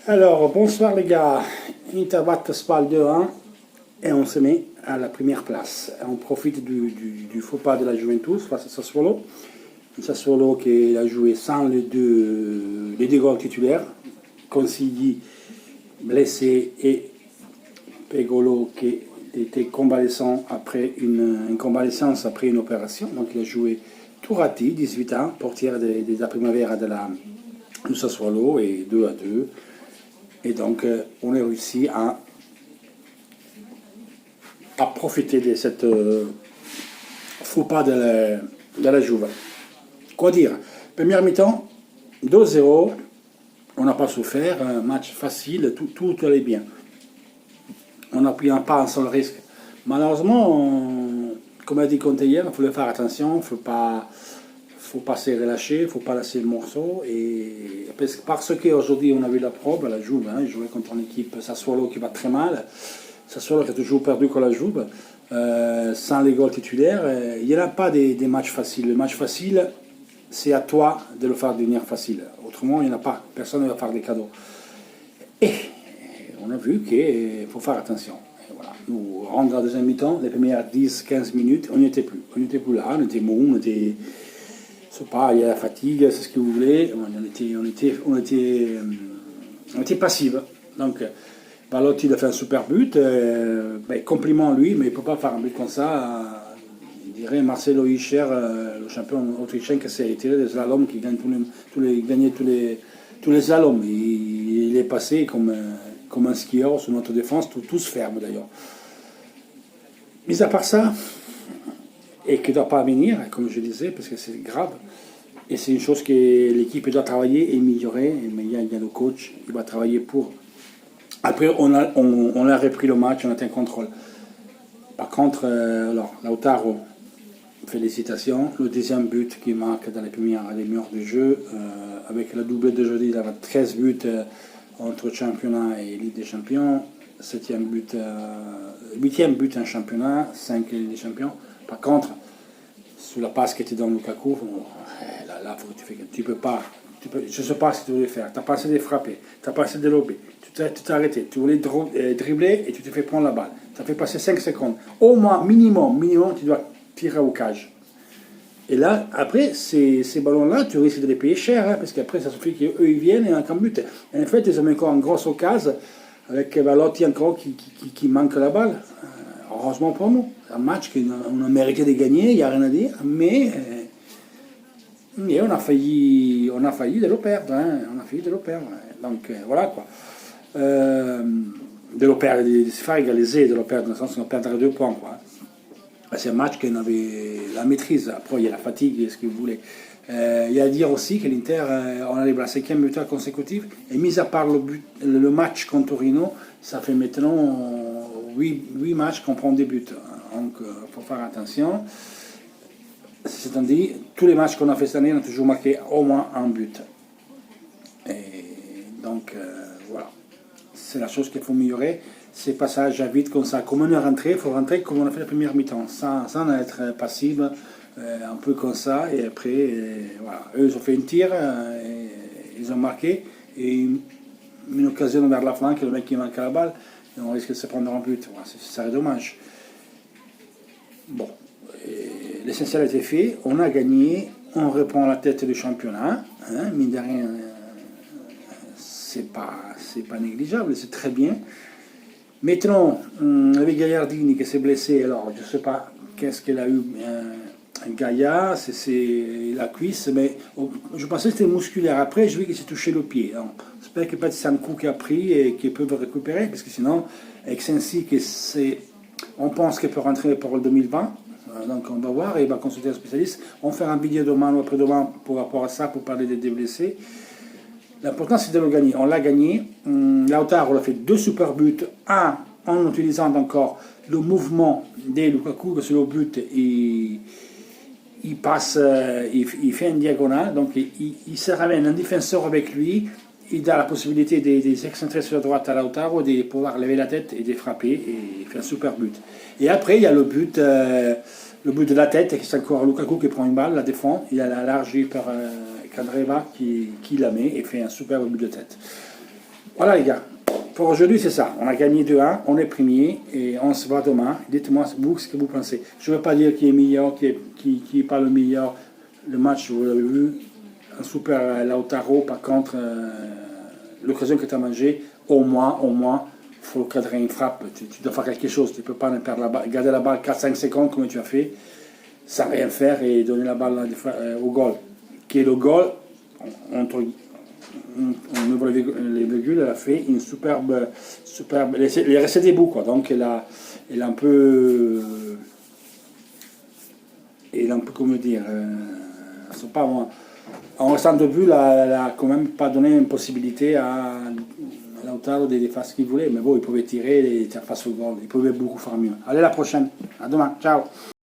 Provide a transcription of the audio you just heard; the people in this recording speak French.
Alors, bonsoir les gars. Inter bat Spal 2-1 et on se met à la première place. On profite du faux pas de la Juventus face à Sassuolo. Sassuolo qui a joué sans les deux goals titulaires. Consigli blessé et Pegolo qui était convalescent après une convalescence après une opération. Donc il a joué Turati, 18 ans, portière de la Primavera du Sassuolo, et 2-2. Et donc, on a réussi à profiter de cette faux pas de la Juve. Quoi dire? Première mi-temps, 2-0, on n'a pas souffert, un match facile, tout allait bien. On n'a pris pas un seul risque. Malheureusement, comme a dit Conte hier, il faut faire attention, il ne faut pas se relâcher, il ne faut pas lâcher le morceau. Et parce qu'aujourd'hui on a vu la preuve, la Juve, jouer contre une équipe Sassuolo qui va très mal, Sassuolo qui a toujours perdu contre la Juve, sans les goals titulaires, il n'y a pas des matchs faciles. Le match facile, c'est à toi de le faire devenir facile. Autrement, il n'y en a pas. Personne ne va faire des cadeaux. Et on a vu qu'il faut faire attention. Et voilà. Nous, on rentre dans la deuxième mi-temps, les premières 10-15 minutes, on n'y était plus. On n'était plus là, on était mou, on était... C'est pas, il y a la fatigue, c'est ce que vous voulez. On était passive. Donc, Balotti a fait un super but. Compliment à lui, mais il ne peut pas faire un but comme ça. Je dirais Marcelo Hirscher, le champion autrichien qui s'est retiré des slaloms, qui gagne gagnait tous les slaloms. Il est passé comme un skieur sur notre défense, tous fermes d'ailleurs. Mis à part ça, et qui ne doit pas venir, comme je disais, parce que c'est grave. Et c'est une chose que l'équipe doit travailler et améliorer. Mais il y a le coach, il va travailler pour. Après, on a repris le match, on a un contrôle. Par contre, Lautaro, félicitations. Le deuxième but qu'il marque dans les premières demi-heures du jeu, avec le doublé de jeudi, il avait 13 buts entre championnat et Ligue des Champions. 8e but en championnat, 5 Ligue des Champions. Par contre, sur la passe qui était dans Lukaku, là tu peux pas. Je ne sais pas ce que tu voulais faire. Tu as pas essayé de frapper, tu n'as pas essayé de lober, tu t'es arrêté, tu voulais dribbler et tu te fais prendre la balle. Ça fait passer 5 secondes. Au moins, minimum, tu dois tirer au cage. Et là, après, ces ballons-là, tu risques de les payer cher, parce qu'après, ça suffit qu'eux, ils viennent et en but. Et en fait, ils ont encore une grosse occasion avec Balotti encore qui manque la balle. Heureusement pour nous. Un match qu'on a mérité de gagner, il n'y a rien à dire, mais on a failli de le perdre. On a failli de le perdre. Donc voilà quoi. De le perdre, de se faire égaliser, de le perdre, dans le sens qu'on perdrait 2 points. Quoi. C'est un match qu'on avait la maîtrise. Après, il y a la fatigue, ce que vous voulez. Il y a à dire aussi que l'Inter, on arrive à la 5e victoire consécutive, et mis à part le match contre Torino, ça fait maintenant 8 matchs qu'on prend des buts. Donc, il faut faire attention. C'est-à-dire, tous les matchs qu'on a fait cette année, on a toujours marqué au moins un but. Et donc, voilà. C'est la chose qu'il faut améliorer. Ces passages à vite comme ça. Comme on est rentré, il faut rentrer comme on a fait la première mi-temps, sans être passible, un peu comme ça. Et après, voilà. Eux, ils ont fait une tir, ils ont marqué, et une occasion vers la flanque, le mec qui manque la balle, et on risque de se prendre un but. Voilà, ça serait dommage. Bon, l'essentiel a été fait, on a gagné, on reprend la tête du championnat, mine de rien, c'est pas négligeable, c'est très bien. Maintenant, avec Gagliardini qui s'est blessé, alors je ne sais pas qu'est-ce qu'il a eu, Gaillard, c'est la cuisse, mais je pensais que c'était musculaire. Après, je vis qu'il s'est touché le pied. J'espère que c'est un coup qu'il a pris et qu'il peut récupérer, parce que sinon, avec Sensi, on pense qu'il peut rentrer pour le 2020. Donc on va voir, et il va consulter un spécialiste. On va faire un billet demain ou après-demain pour rapport à ça, pour parler des blessés. L'important c'est de le gagner. On l'a gagné. Lautaro a fait 2 super buts. Un, en utilisant encore le mouvement de Lukaku, sur le but, il passe, il fait une diagonale, donc il se ramène un défenseur avec lui. Il a la possibilité de s'excentrer sur la droite à Lautaro, de pouvoir lever la tête et de frapper, et il fait un super but. Et après, il y a le but de la tête, c'est encore Lukaku qui prend une balle, la défend, il a la large par Candreva qui la met et fait un super but de tête. Voilà les gars, pour aujourd'hui c'est ça. On a gagné 2-1, on est premier et on se voit demain. Dites-moi vous ce que vous pensez. Je ne veux pas dire qui est meilleur, qui est pas le meilleur. Le match, vous l'avez vu, un super Lautaro. Par contre, l'occasion que tu as mangé, au moins, il faut cadrer une frappe. Tu dois faire quelque chose. Tu ne peux pas perdre la balle, garder la balle 4-5 secondes comme tu as fait, sans rien faire et donner la balle au goal. Qui est le goal, on ouvre les virgules, elle a fait une superbe, elle est restée debout quoi, donc elle a un peu, comment dire, c'est pas moi, en restant debout, elle a quand même pas donné une possibilité à Lautaro de faire ce qu'il voulait, mais bon, il pouvait tirer et faire face au goal, il pouvait beaucoup faire mieux. Allez, la prochaine, à demain, ciao.